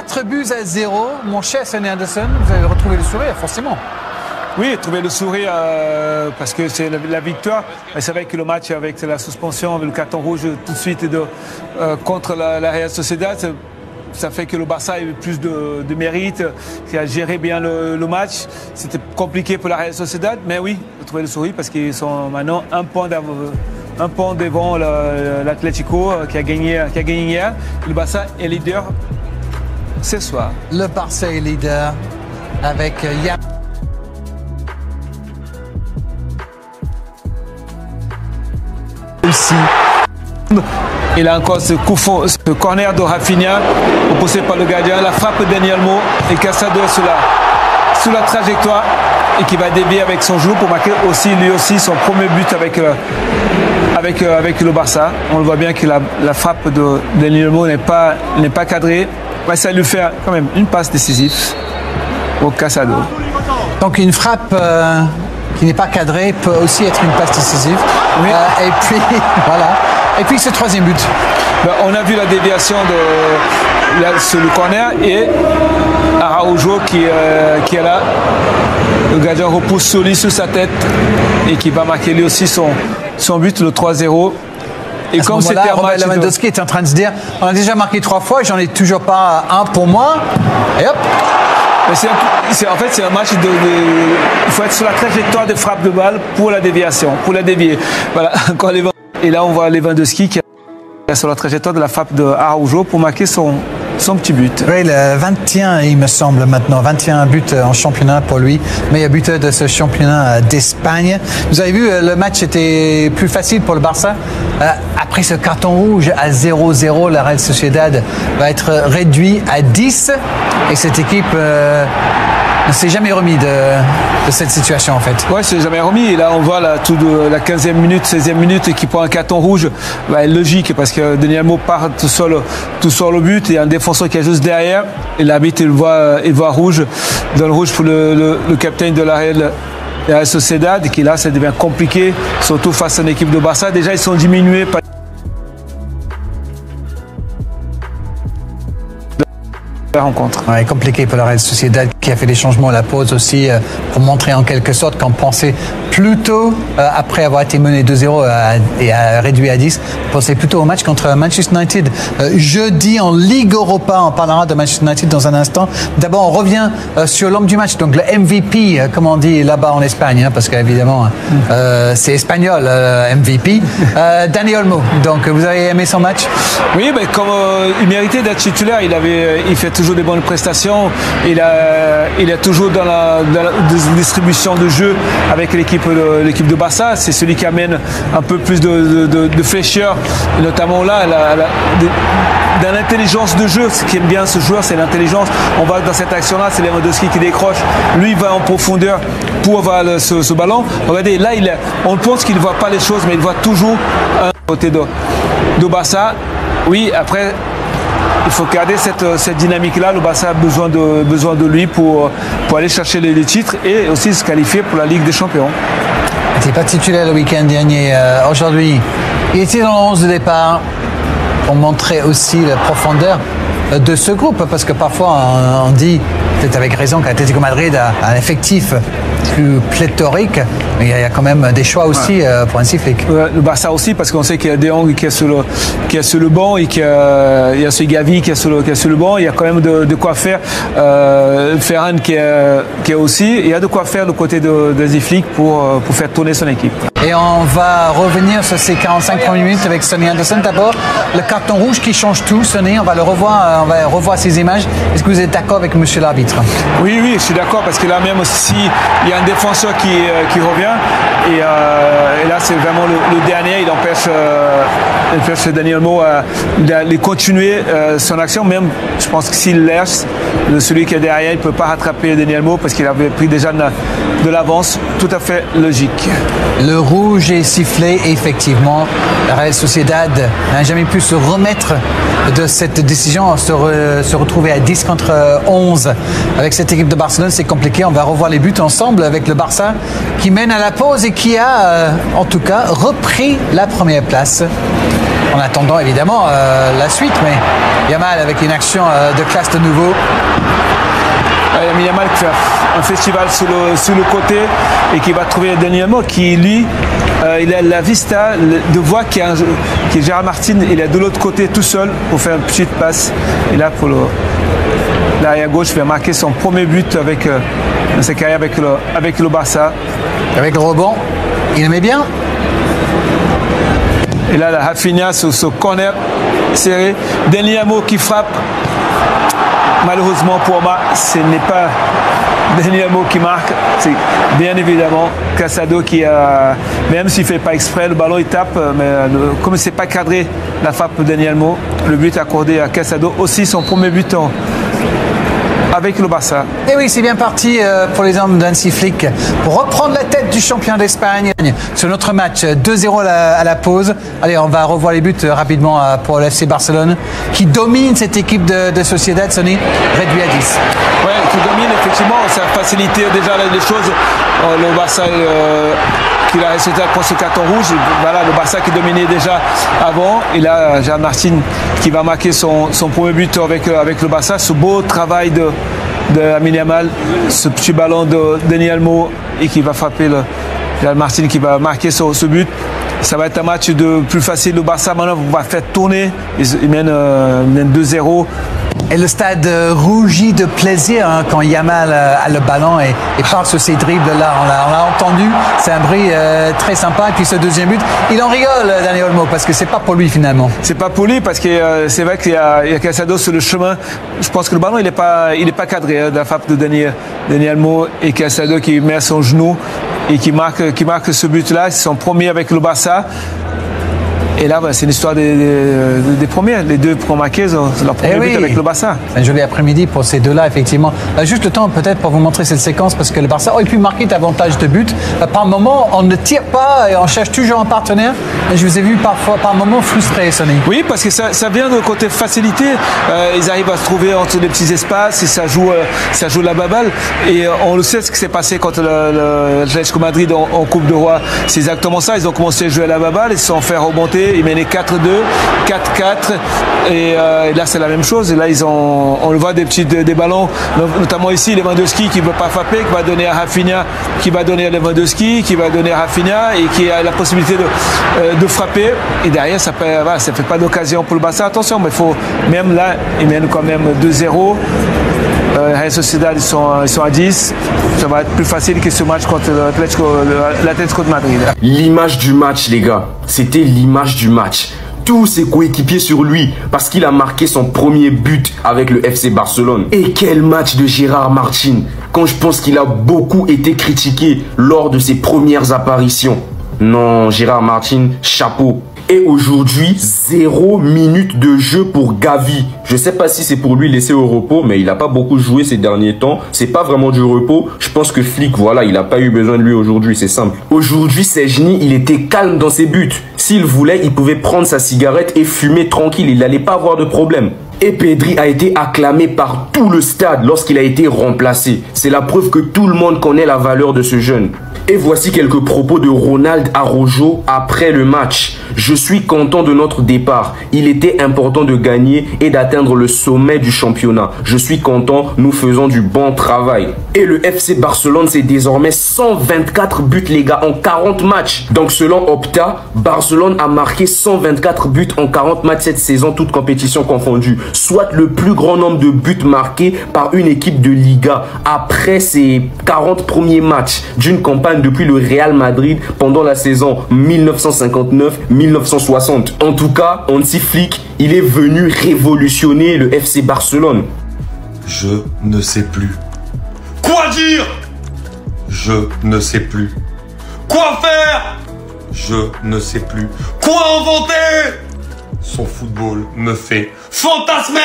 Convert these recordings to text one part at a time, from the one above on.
4-0. Mon cher Sonny Anderson, vous avez retrouvé le sourire, forcément. Oui, trouver le sourire parce que c'est la victoire. C'est vrai que le match avec la suspension, avec le carton rouge tout de suite contre la Real Sociedad, ça fait que le Barça a eu plus de mérite, qui a géré bien le match. C'était compliqué pour la Real Sociedad, mais oui, trouver le sourire parce qu'ils sont maintenant un point devant l'Atlético qui a gagné hier. Le Barça est leader ce soir. Le Barça est leader avec Yann. Aussi. Il a encore ce corner de Rafinha, poussé par le gardien, la frappe de Dani Olmo et Casado sur la trajectoire et qui va dévier avec son genou pour marquer lui aussi son premier but avec le Barça. On le voit bien que la frappe de Dani Olmo n'est pas cadrée. Ouais, ça lui fait quand même une passe décisive au Casado. Donc une frappe qui n'est pas cadrée peut aussi être une passe décisive. Oui. Et puis voilà. Et puis ce troisième but. Ben, on a vu la déviation sur le corner et Araujo qui est là. Le gardien repousse sur sa tête et qui va marquer lui aussi son but, le 3-0. Et comme c'était un match, Lewandowski est en train de se dire, on a déjà marqué 3 fois, j'en ai toujours pas un pour moi. Et hop. En fait, c'est un match il faut être sur la trajectoire de frappe de balle pour la déviation, pour la dévier. Voilà. Et là, on voit Lewandowski qui est sur la trajectoire de la frappe de Araujo pour marquer son petit but. Oui, le 21, il me semble maintenant, 21 buts en championnat pour lui, meilleur buteur de ce championnat d'Espagne. Vous avez vu, le match était plus facile pour le Barça. Après ce carton rouge à 0-0, la Real Sociedad va être réduit à 10 et cette équipe ne s'est jamais remis de cette situation en fait. Ouais, c'est jamais remis. Et là, on voit la 15e minute, 16e minute qui prend un carton rouge. Bah, logique parce que Dani Olmo part tout seul au but. Il y a un défenseur qui est juste derrière. Et l'arbitre, il voit rouge. Il donne rouge pour le capitaine de la Real Sociedad. Qui là, ça devient compliqué, surtout face à une équipe de Barça. Déjà, ils sont diminués par la rencontre. Ouais, compliqué pour la Real Sociedad qui a fait des changements à la pause aussi pour montrer en quelque sorte qu'on pensait plutôt, après avoir été mené 2-0 et réduit à 10, pensait plutôt au match contre Manchester United. Jeudi en Ligue Europa, on parlera de Manchester United dans un instant. D'abord, on revient sur l'homme du match, donc le MVP, comme on dit là-bas en Espagne, hein, parce qu'évidemment, c'est espagnol, MVP. Dani Olmo, donc vous avez aimé son match? Oui, mais comme il méritait d'être titulaire, il fait toujours des bonnes prestations. Il est toujours dans la distribution de jeu avec l'équipe de Barça. C'est celui qui amène un peu plus de fraîcheur, et notamment là, dans l'intelligence de jeu. Ce qui aime bien ce joueur, c'est l'intelligence. On va dans cette action-là, c'est Lewandowski qui décroche. Lui, il va en profondeur pour avoir ce ballon. Regardez, là, on pense qu'il ne voit pas les choses, mais il voit toujours un côté de Barça. Oui, après, il faut garder cette dynamique-là. Le Barça a besoin de lui pour aller chercher les titres et aussi se qualifier pour la Ligue des Champions. Il n'était pas titulaire le week-end dernier. Aujourd'hui, il était dans le 11 de départ pour montrer aussi la profondeur de ce groupe. Parce que parfois, on dit, peut-être avec raison, qu'Atlético Madrid a un effectif plus pléthorique, mais il y a quand même des choix aussi pour un sifflet. Le Barça aussi, parce qu'on sait qu'il y a De Jong qui est sur le banc et qu'il y a ce Gavi qui est sur le banc. Il y a quand même de quoi faire. Ferran qui est aussi. Il y a de quoi faire du côté de Ziflik pour faire tourner son équipe. Et on va revenir sur ces 45 premières minutes avec Sonny Anderson. D'abord, le carton rouge qui change tout. Sonny, on va revoir ces images. Est-ce que vous êtes d'accord avec monsieur l'arbitre? Oui, je suis d'accord parce que là même aussi, il y a un défenseur qui revient et là c'est vraiment le dernier. Il empêche Dani Olmo de continuer son action. Même, je pense que s'il laisse celui qui est derrière, il ne peut pas rattraper Dani Olmo parce qu'il avait pris déjà de l'avance. Tout à fait logique. Le rouge est sifflé, effectivement. La Real Sociedad n'a jamais pu se remettre de cette décision, se retrouver à 10 contre 11. Avec cette équipe de Barcelone, c'est compliqué. On va revoir les buts ensemble avec le Barça qui mène à la pause et qui a, en tout cas, repris la première place. en attendant évidemment la suite. Mais Yamal avec une action de classe de nouveau. Yamal qui fait un festival sur le côté et qui va trouver Dani Olmo qui lui il a la vista de voir qui est Gérard Martin, il est de l'autre côté tout seul pour faire une petite passe et là pour l'arrière gauche il va marquer son premier but dans sa carrière avec le Barça. Avec le rebond, il aimait bien. Et là la Rafinha sur ce corner serré, Dani Olmo qui frappe. Malheureusement pour moi, ce n'est pas Dani Olmo qui marque, c'est bien évidemment Casado qui a, même s'il ne fait pas exprès, le ballon il tape, mais comme ce n'est pas cadré la frappe de Dani Olmo, le but accordé à Casado, aussi son premier but avec le Barça. Et oui, c'est bien parti pour les hommes d'Hansi Flick pour reprendre la tête du champion d'Espagne sur notre match 2-0 à la pause. Allez, on va revoir les buts rapidement pour le FC Barcelone qui domine cette équipe de Sociedad, Sonny, réduit à 10. Oui, qui domine effectivement, ça a facilité déjà les choses. Le Barça qui a resté contre ce carton rouge, voilà, le Barça qui dominait déjà avant, et là Gérard Martin qui va marquer son premier but avec le Barça, ce beau travail de Lamine Yamal, ce petit ballon de Dani Olmo et qui va frapper Gérard Martin qui va marquer ce but. Ça va être un match plus facile. Le Barça maintenant va faire tourner, il mène 2-0. Et le stade rougit de plaisir quand Yamal a le ballon et part sur ces dribbles-là. On l'a entendu, c'est un bruit très sympa. Et puis ce deuxième but, il en rigole, Dani Olmo, parce que c'est pas pour lui finalement. C'est pas pour lui parce que c'est vrai qu'il y a Casado sur le chemin. Je pense que le ballon il est pas cadré de la frappe de Dani Olmo et Casado qui met son genou et qui marque ce but-là. C'est son premier avec le Barça. Et là, c'est une histoire des premiers. Les deux pour marquer leur premier but avec le Barça. C'est un joli après-midi pour ces deux-là, effectivement. Juste le temps, peut-être, pour vous montrer cette séquence, parce que le Barça aurait pu marquer davantage de buts. Par moment, on ne tire pas et on cherche toujours un partenaire. Je vous ai vu parfois, par moment, frustré, Sonny. Oui, parce que ça vient de côté facilité. Ils arrivent à se trouver entre des petits espaces et ça joue la baballe. Et on le sait ce qui s'est passé contre l'Atlético Madrid en Coupe de Roi. C'est exactement ça. Ils ont commencé à jouer à la baballe et se sont fait remonter. Ils menaient 4-2, 4-4 et là c'est la même chose. Et là on le voit des ballons, notamment ici Lewandowski qui ne veut pas frapper, qui va donner à Rafinha, qui va donner à Lewandowski, qui va donner à Rafinha et qui a la possibilité de frapper. Et derrière ça ne fait pas d'occasion pour le Barça. Attention, mais il faut même là ils mènent quand même 2-0. Real Sociedad ils sont à 10. Ça va être plus facile que ce match contre l'Atlético de Madrid. L'image du match, les gars, c'était l'image du match. Tous ses coéquipiers sur lui parce qu'il a marqué son premier but avec le FC Barcelone. Et quel match de Gérard Martin, quand je pense qu'il a beaucoup été critiqué lors de ses premières apparitions. Non, Gérard Martin, chapeau. Et aujourd'hui, 0 minute de jeu pour Gavi. Je sais pas si c'est pour lui laisser au repos, mais il n'a pas beaucoup joué ces derniers temps. C'est pas vraiment du repos. Je pense que Flick, voilà, il n'a pas eu besoin de lui aujourd'hui, c'est simple. Aujourd'hui, Szczęsny, il était calme dans ses buts. S'il voulait, il pouvait prendre sa cigarette et fumer tranquille. Il n'allait pas avoir de problème. Et Pedri a été acclamé par tout le stade lorsqu'il a été remplacé. C'est la preuve que tout le monde connaît la valeur de ce jeune. Et voici quelques propos de Ronald Araujo après le match. Je suis content de notre départ. Il était important de gagner et d'atteindre le sommet du championnat. Je suis content, nous faisons du bon travail. Et le FC Barcelone, c'est désormais 124 buts les gars en 40 matchs. Donc selon Opta, Barcelone a marqué 124 buts en 40 matchs cette saison, toutes compétitions confondues. Soit le plus grand nombre de buts marqués par une équipe de Liga après ses 40 premiers matchs d'une campagne depuis le Real Madrid pendant la saison 1959-1960. En tout cas, Hansi Flick, il est venu révolutionner le FC Barcelone. Je ne sais plus. Quoi dire? Je ne sais plus. Quoi faire? Je ne sais plus. Quoi inventer? Son football me fait fantasmer!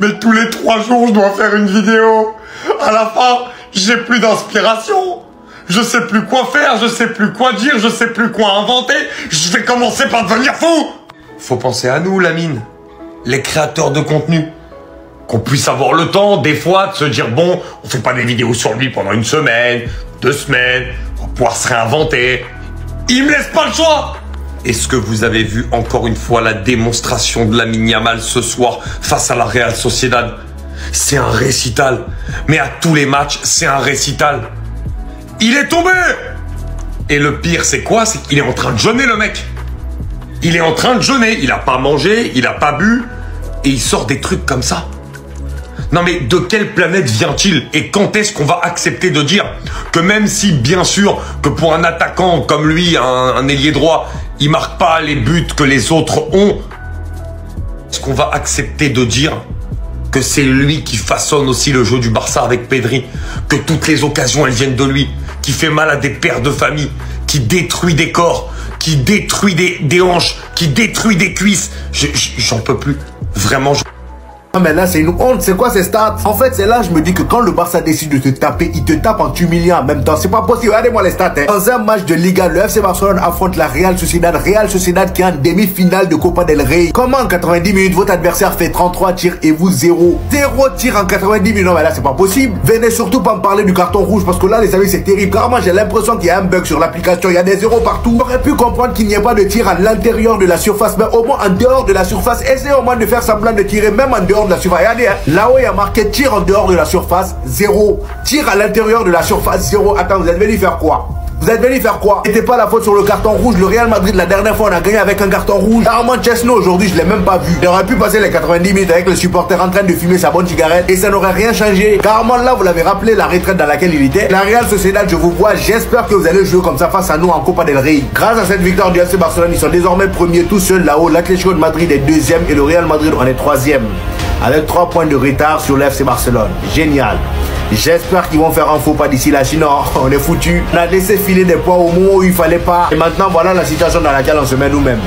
Mais tous les 3 jours, je dois faire une vidéo. À la fin, j'ai plus d'inspiration. Je sais plus quoi faire, je sais plus quoi dire, je sais plus quoi inventer. Je vais commencer par devenir fou. Faut penser à nous, Lamine. Les créateurs de contenu. qu'on puisse avoir le temps, des fois, de se dire, bon, on fait pas des vidéos sur lui pendant 1 semaine, 2 semaines, on va pouvoir se réinventer. Il me laisse pas le choix. Est-ce que vous avez vu encore une fois la démonstration de Lamine Yamal ce soir face à la Real Sociedad? C'est un récital. Mais à tous les matchs, c'est un récital. Il est tombé. Et le pire, c'est quoi? C'est qu'il est en train de jeûner, le mec. Il est en train de jeûner. Il a pas mangé, il a pas bu. Et il sort des trucs comme ça. Non mais de quelle planète vient-il? Et quand est-ce qu'on va accepter de dire que même si, bien sûr, que pour un attaquant comme lui, un ailier droit, il marque pas les buts que les autres ont, est-ce qu'on va accepter de dire que c'est lui qui façonne aussi le jeu du Barça avec Pedri, que toutes les occasions elles viennent de lui, qui fait mal à des pères de famille, qui détruit des corps, qui détruit des hanches, qui détruit des cuisses? J'en peux plus. Vraiment, Mais là, c'est une honte. C'est quoi ces stats? En fait, c'est là je me dis que quand le Barça décide de te taper, il te tape en t'humiliant en même temps. C'est pas possible. Regardez-moi les stats. Dans un match de Liga, le FC Barcelone affronte la Real Sociedad. Real Sociedad qui est en demi-finale de Copa del Rey. Comment en 90 minutes, votre adversaire fait 33 tirs et vous 0? 0 tirs en 90 minutes. Non, mais là, c'est pas possible. Venez surtout pas me parler du carton rouge parce que là, les amis, c'est terrible. Carrément, j'ai l'impression qu'il y a un bug sur l'application. Il y a des zéros partout. J'aurais pu comprendre qu'il n'y ait pas de tir à l'intérieur de la surface, mais au moins en dehors de la surface. Essayez au moins de faire semblant de tirer même en dehors de la surface. Regardez, hein. Là-haut, il y a marqué tir en dehors de la surface, 0. Tir à l'intérieur de la surface, 0. Attends, vous êtes venu faire quoi? Vous êtes venu faire quoi? C'était pas la faute sur le carton rouge. Le Real Madrid, la dernière fois, on a gagné avec un carton rouge. Armand Chesno, aujourd'hui, je l'ai même pas vu. Il aurait pu passer les 90 minutes avec le supporter en train de fumer sa bonne cigarette et ça n'aurait rien changé. Carrément, là, vous l'avez rappelé, la retraite dans laquelle il était. La Real Sociedad, je vous vois. J'espère que vous allez jouer comme ça face à nous en Copa del Rey. Grâce à cette victoire du FC Barcelone, ils sont désormais premiers tout seuls là-haut. L'Atlético de Madrid est deuxième et le Real Madrid en est troisième. Avec 3 points de retard sur le FC Barcelone. Génial. J'espère qu'ils vont faire un faux pas d'ici là, sinon on est foutu. On a laissé filer des points au moment où il fallait pas. Et maintenant voilà la situation dans laquelle on se met nous-mêmes.